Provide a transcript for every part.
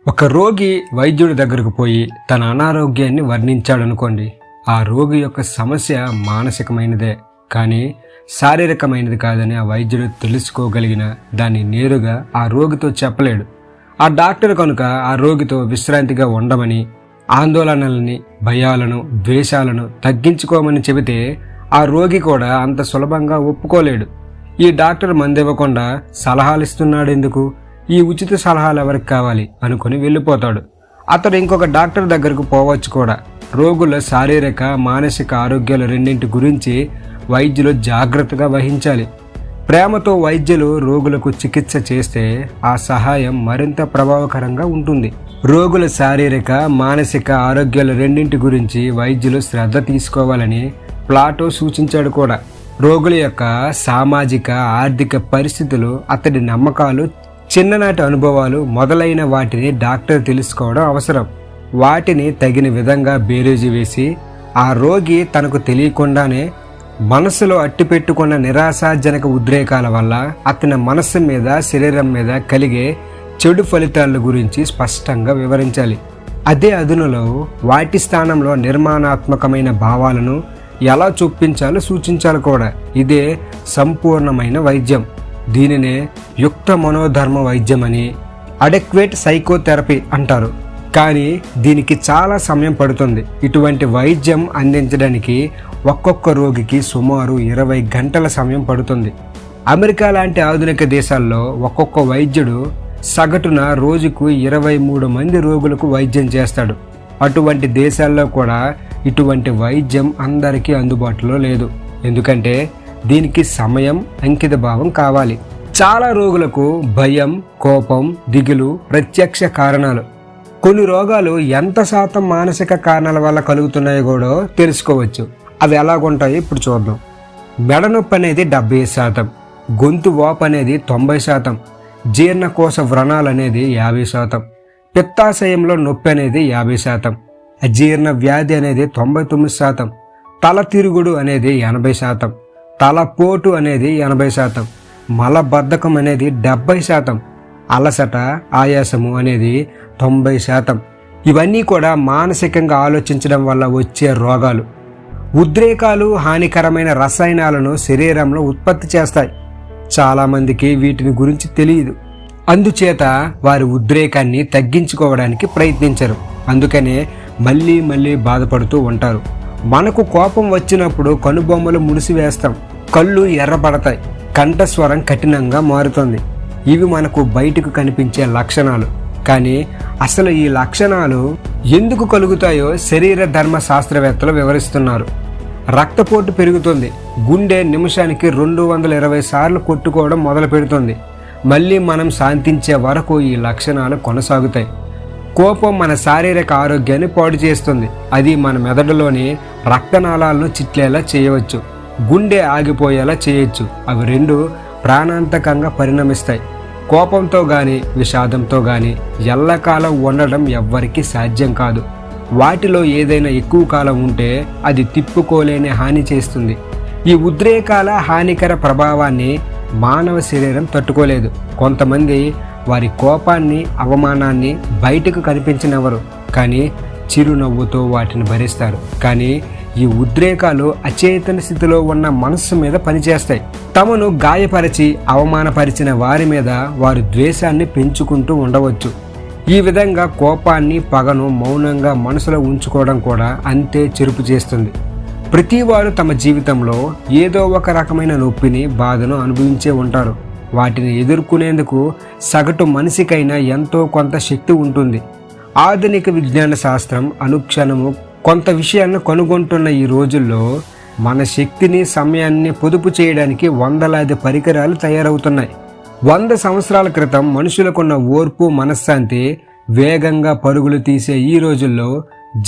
ఒక రోగి వైద్యుడి దగ్గరకు పోయి తన అనారోగ్యాన్ని వర్ణించాడనుకోండి. ఆ రోగి యొక్క సమస్య మానసికమైనదే కానీ శారీరకమైనది కాదని ఆ వైద్యుడు తెలుసుకోగలిగిన దాన్ని నేరుగా ఆ రోగితో చెప్పలేడు. ఆ డాక్టర్ కనుక ఆ రోగితో విశ్రాంతిగా ఉండమని, ఆందోళనలని, భయాలను, ద్వేషాలను తగ్గించుకోమని చెబితే ఆ రోగి కూడా అంత సులభంగా ఒప్పుకోలేడు. ఈ డాక్టర్ మందివ్వకుండా సలహాలు ఇస్తున్నాడు ఎందుకు, ఈ ఉచిత సలహాలు ఎవరికి కావాలి అనుకుని వెళ్ళిపోతాడు. అతడు ఇంకొక డాక్టర్ దగ్గరకు పోవచ్చు కూడా. రోగుల శారీరక మానసిక ఆరోగ్యాల రెండింటి గురించి వైద్యులు జాగ్రత్తగా వహించాలి. ప్రేమతో వైద్యులు రోగులకు చికిత్స చేస్తే ఆ సహాయం మరింత ప్రభావకరంగా ఉంటుంది. రోగుల శారీరక మానసిక ఆరోగ్యాల రెండింటి గురించి వైద్యులు శ్రద్ధ తీసుకోవాలని ప్లాటో సూచించాడు కూడా. రోగుల యొక్క సామాజిక ఆర్థిక పరిస్థితులు, అతడి నమ్మకాలు, చిన్ననాటి అనుభవాలు మొదలైన వాటిని డాక్టర్ తెలుసుకోవడం అవసరం. వాటిని తగిన విధంగా బేరీజు వేసి ఆ రోగి తనకు తెలియకుండానే మనసులో అట్టిపెట్టుకున్న నిరాశాజనక ఉద్రేకాల వల్ల అతని మనస్సు మీద, శరీరం మీద కలిగే చెడు ఫలితాల గురించి స్పష్టంగా వివరించాలి. అదే అదునులో వాటి స్థానంలో నిర్మాణాత్మకమైన భావాలను ఎలా చొప్పించాలో సూచించాలి కూడా. ఇదే సంపూర్ణమైన వైద్యం. దీనినే యుక్త మనోధర్మ వైద్యం అని, అడెక్వేట్ సైకోథెరపీ అంటారు. కానీ దీనికి చాలా సమయం పడుతుంది. ఇటువంటి వైద్యం అందించడానికి ఒక్కొక్క రోగికి సుమారు 20 గంటల సమయం పడుతుంది. అమెరికా లాంటి ఆధునిక దేశాల్లో ఒక్కొక్క వైద్యుడు సగటున రోజుకు 23 మంది రోగులకు వైద్యం చేస్తాడు. అటువంటి దేశాల్లో కూడా ఇటువంటి వైద్యం అందరికీ అందుబాటులో లేదు. ఎందుకంటే దీనికి సమయం, అంకిత భావం కావాలి. చాలా రోగులకు భయం, కోపం, దిగులు ప్రత్యక్ష కారణాలు. కొన్ని రోగాలు ఎంత శాతం మానసిక కారణాల వల్ల కలుగుతున్నాయో కూడా తెలుసుకోవచ్చు. అవి ఎలాగుంటాయో ఇప్పుడు చూద్దాం. మెడ నొప్పి అనేది 70%, గొంతు వాపు అనేది 90%, జీర్ణకోశ వ్రణాలు అనేది 50%, పిత్తాశయంలో నొప్పి అనేది 50%, అజీర్ణ వ్యాధి అనేది 99%, తల తిరుగుడు అనేది 80%, తలపోటు అనేది 80%, మలబద్ధకం అనేది 70%, అలసట, ఆయాసము అనేది 90%. ఇవన్నీ కూడా మానసికంగా ఆలోచించడం వల్ల వచ్చే రోగాలు. ఉద్రేకాలు హానికరమైన రసాయనాలను శరీరంలో ఉత్పత్తి చేస్తాయి. చాలామందికి వీటిని గురించి తెలియదు. అందుచేత వారి ఉద్రేకాన్ని తగ్గించుకోవడానికి ప్రయత్నించరు. అందుకనే మళ్ళీ మళ్ళీ బాధపడుతూ ఉంటారు. మనకు కోపం వచ్చినప్పుడు కనుబొమ్మలు ముడిసివేస్తాం, కళ్ళు ఎర్రబడతాయి, కంఠస్వరం కఠినంగా మారుతుంది. ఇవి మనకు బయటకు కనిపించే లక్షణాలు. కానీ అసలు ఈ లక్షణాలు ఎందుకు కలుగుతాయో శరీర ధర్మ శాస్త్రవేత్తలు వివరిస్తున్నారు. రక్తపోటు పెరుగుతుంది, గుండె నిమిషానికి 220 సార్లు కొట్టుకోవడం మొదలు పెడుతుంది. మళ్ళీ మనం శాంతించే వరకు ఈ లక్షణాలు కొనసాగుతాయి. కోపం మన శారీరక ఆరోగ్యాన్ని పాడు చేస్తుంది. అది మన మెదడులోని రక్తనాళాలను చిట్లేలా చేయవచ్చు, గుండె ఆగిపోయేలా చేయొచ్చు. అవి రెండు ప్రాణాంతకంగా పరిణమిస్తాయి. కోపంతో కానీ విషాదంతో కానీ ఎల్లకాలం ఉండడం ఎవ్వరికీ సాధ్యం కాదు. వాటిలో ఏదైనా ఎక్కువ కాలం ఉంటే అది తిప్పుకోలేని హాని చేస్తుంది. ఈ ఉద్రేకాల హానికర ప్రభావాన్ని మానవ శరీరం తట్టుకోలేదు. కొంతమంది వారి కోపాన్ని, అవమానాన్ని బయటకు కనిపించనివ్వరు, కానీ చిరునవ్వుతో వాటిని భరిస్తారు. కానీ ఈ ఉద్రేకాలు అచేతన స్థితిలో ఉన్న మనస్సు మీద పనిచేస్తాయి. తమను గాయపరిచి అవమానపరిచిన వారి మీద వారు ద్వేషాన్ని పెంచుకుంటూ ఉండవచ్చు. ఈ విధంగా కోపాన్ని, పగను మౌనంగా మనసులో ఉంచుకోవడం కూడా అంతే చెరుపు చేస్తుంది. ప్రతివారు తమ జీవితంలో ఏదో ఒక రకమైన నొప్పిని, బాధను అనుభవించే ఉంటారు. వాటిని ఎదుర్కొనేందుకు సగటు మనిషికైనా ఎంతో కొంత శక్తి ఉంటుంది. ఆధునిక విజ్ఞాన శాస్త్రం అనుక్షణము కొంత విషయాన్ని కనుగొంటున్న ఈ రోజుల్లో మన శక్తిని, సమయాన్ని పొదుపు చేయడానికి వందలాది పరికరాలు తయారవుతున్నాయి. 100 సంవత్సరాల క్రితం మనుషులకున్న ఓర్పు, మనశ్శాంతి వేగంగా పరుగులు తీసే ఈ రోజుల్లో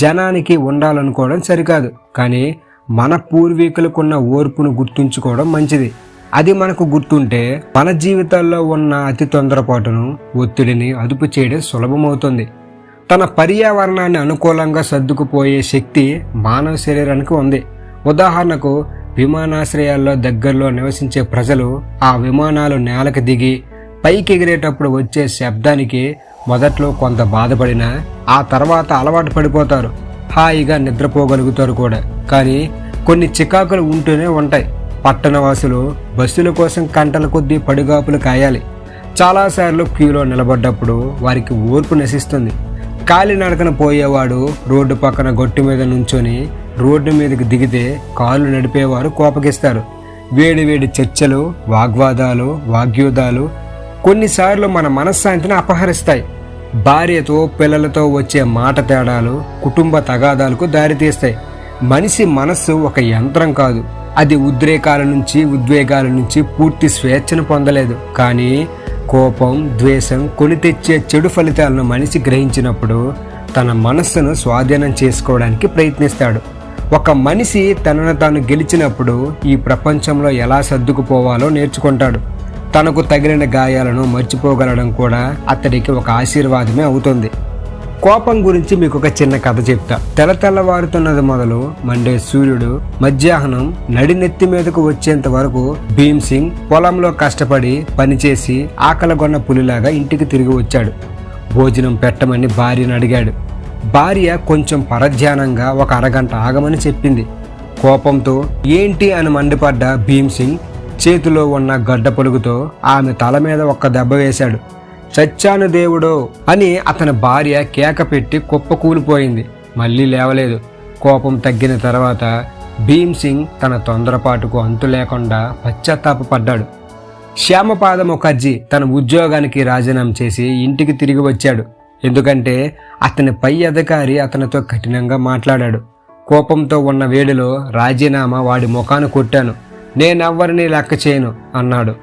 జనానికి ఉండాలనుకోవడం సరికాదు. కానీ మన పూర్వీకులకున్న ఓర్పును గుర్తుంచుకోవడం మంచిది. అది మనకు గుర్తుంటే మన జీవితాల్లో ఉన్న అతి తొందరపాటును, ఒత్తిడిని అదుపు చేయడం సులభమవుతుంది. తన పర్యావరణాన్ని అనుకూలంగా సర్దుకుపోయే శక్తి మానవ శరీరానికి ఉంది. ఉదాహరణకు విమానాశ్రయాల్లో దగ్గరలో నివసించే ప్రజలు ఆ విమానాలు నేలకు దిగి పైకి ఎగిరేటప్పుడు వచ్చే శబ్దానికి మొదట్లో కొంత బాధపడినా ఆ తర్వాత అలవాటు పడిపోతారు, హాయిగా నిద్రపోగలుగుతారు కూడా. కానీ కొన్ని చికాకులు ఉంటూనే ఉంటాయి. పట్టణవాసులు బస్సుల కోసం గంటల కొద్దీ పడిగాపులు కాయాలి. చాలాసార్లు క్యూలో నిలబడ్డప్పుడు వారికి ఓర్పు నశిస్తుంది. కాలినడకన పోయేవాడు రోడ్డు పక్కన గొట్టు మీద నుంచొని రోడ్డు మీదకి దిగితే కాళ్ళు నడిపేవారు కోపగిస్తారు. వేడి వేడి చర్చలు, వాగ్వాదాలు, వాగ్యుద్ధాలు కొన్నిసార్లు మన మనశ్శాంతిని అపహరిస్తాయి. భార్యతో పిల్లలతో వచ్చే మాట తేడాలు కుటుంబ తగాదాలకు దారితీస్తాయి. మనిషి మనస్సు ఒక యంత్రం కాదు. అది ఉద్వేగాల నుంచి పూర్తి స్వేచ్ఛను పొందలేదు. కానీ కోపం, ద్వేషం కొని తెచ్చే చెడు ఫలితాలను మనిషి గ్రహించినప్పుడు తన మనస్సును స్వాధీనం చేసుకోవడానికి ప్రయత్నిస్తాడు. ఒక మనిషి తనను తాను గెలిచినప్పుడు ఈ ప్రపంచంలో ఎలా సర్దుకుపోవాలో నేర్చుకుంటాడు. తనకు తగిలిన గాయాలను మర్చిపోగలడం కూడా అతడికి ఒక ఆశీర్వాదమే అవుతుంది. కోపం గురించి మీకు ఒక చిన్న కథ చెప్తా. తెల్లవారుతున్నది మొదలు మండే సూర్యుడు మధ్యాహ్నం నడినెత్తి మీదకు వచ్చేంత వరకు భీమ్ సింగ్ పొలంలో కష్టపడి పనిచేసి ఆకలిగొన్న పులిలాగా ఇంటికి తిరిగి వచ్చాడు. భోజనం పెట్టమని భార్యను అడిగాడు. భార్య కొంచెం పరధ్యానంగా ఒక అరగంట ఆగమని చెప్పింది. కోపంతో ఏంటి అని మండిపడ్డ భీమ్ సింగ్ చేతిలో ఉన్న గడ్డ పొలుగుతో ఆమె తల మీద ఒక్క దెబ్బ వేశాడు. చచ్చాను దేవుడో అని అతని భార్య కేక పెట్టి కుప్పకూలిపోయింది. మళ్ళీ లేవలేదు. కోపం తగ్గిన తర్వాత భీమ్ సింగ్ తన తొందరపాటుకు అంతు లేకుండా పశ్చాత్తాపడ్డాడు. శ్యామపాద ముఖర్జీ తన ఉద్యోగానికి రాజీనామా చేసి ఇంటికి తిరిగి వచ్చాడు. ఎందుకంటే అతని పై అధికారి అతనితో కఠినంగా మాట్లాడాడు. కోపంతో ఉన్న వేడిలో రాజీనామా వాడి ముఖాన్ని కొట్టాను, నేనెవ్వరినీ లెక్క చేయను అన్నాడు.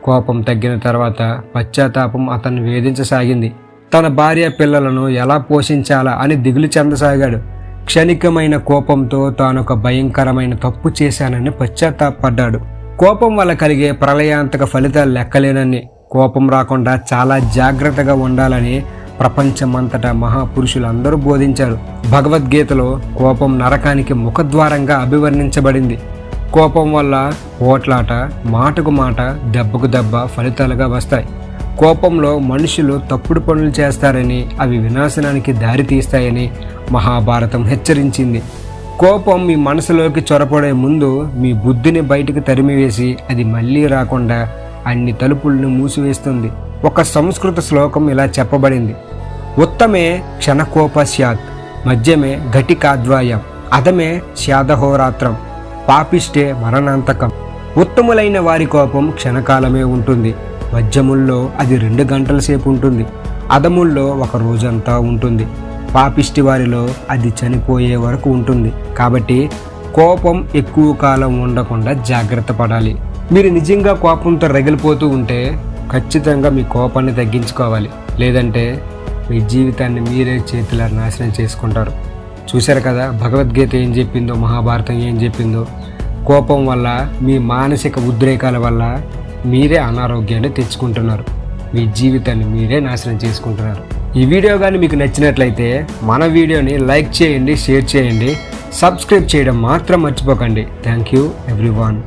కోపం తగ్గిన తర్వాత పశ్చాత్తాపం అతన్ని వేధించసాగింది. తన భార్య పిల్లలను ఎలా పోషించాలా అని దిగులు చెందసాగాడు. క్షణికమైన కోపంతో తానొక భయంకరమైన తప్పు చేశానని పశ్చాత్తాపడ్డాడు. కోపం వల్ల కలిగే ప్రళయాంతక ఫలితాలు లెక్కలేనని, కోపం రాకుండా చాలా జాగ్రత్తగా ఉండాలని ప్రపంచమంతటా మహాపురుషులందరూ బోధించారు. భగవద్గీతలో కోపం నరకానికి ముఖద్వారంగా అభివర్ణించబడింది. కోపం వల్ల పోట్లాట, మాటకు మాట, దెబ్బకు దెబ్బ ఫలితాలుగా వస్తాయి. కోపంలో మనుషులు తప్పుడు పనులు చేస్తారని, అవి వినాశనానికి దారితీస్తాయని మహాభారతం హెచ్చరించింది. కోపం మీ మనసులోకి చొరపడే ముందు మీ బుద్ధిని బయటికి తరిమివేసి అది మళ్ళీ రాకుండా అన్ని తలుపులను మూసివేస్తుంది. ఒక సంస్కృత శ్లోకం ఇలా చెప్పబడింది: ఉత్తమే క్షణకోప స్యాత్, మధ్యమే ఘటికాద్వాయం, అధమే స్యాదహోరాత్రం, పాపిష్టే మరణాంతకం. ఉత్తములైన వారి కోపం క్షణకాలమే ఉంటుంది. మధ్యముల్లో అది 2 గంటల సేపు ఉంటుంది. అధముల్లో 1 రోజంతా ఉంటుంది. పాపిష్టి వారిలో అది చనిపోయే వరకు ఉంటుంది. కాబట్టి కోపం ఎక్కువ కాలం ఉండకుండా జాగ్రత్త పడాలి. మీరు నిజంగా కోపంతో రగిలిపోతూ ఉంటే ఖచ్చితంగా మీ కోపాన్ని తగ్గించుకోవాలి. లేదంటే మీ జీవితాన్ని మీరే చేతుల నాశనం చేసుకుంటారు. చూశారు కదా భగవద్గీత ఏం చెప్పిందో, మహాభారతం ఏం చెప్పిందో. కోపం వల్ల, మీ మానసిక ఉద్రేకాల వల్ల మీరే అనారోగ్యాన్ని తెచ్చుకుంటున్నారు. మీ జీవితాన్ని మీరే నాశనం చేసుకుంటున్నారు. ఈ వీడియో కానీ మీకు నచ్చినట్లయితే మన వీడియోని లైక్ చేయండి, షేర్ చేయండి, సబ్స్క్రైబ్ చేయడం మాత్రం మర్చిపోకండి. Thank you everyone.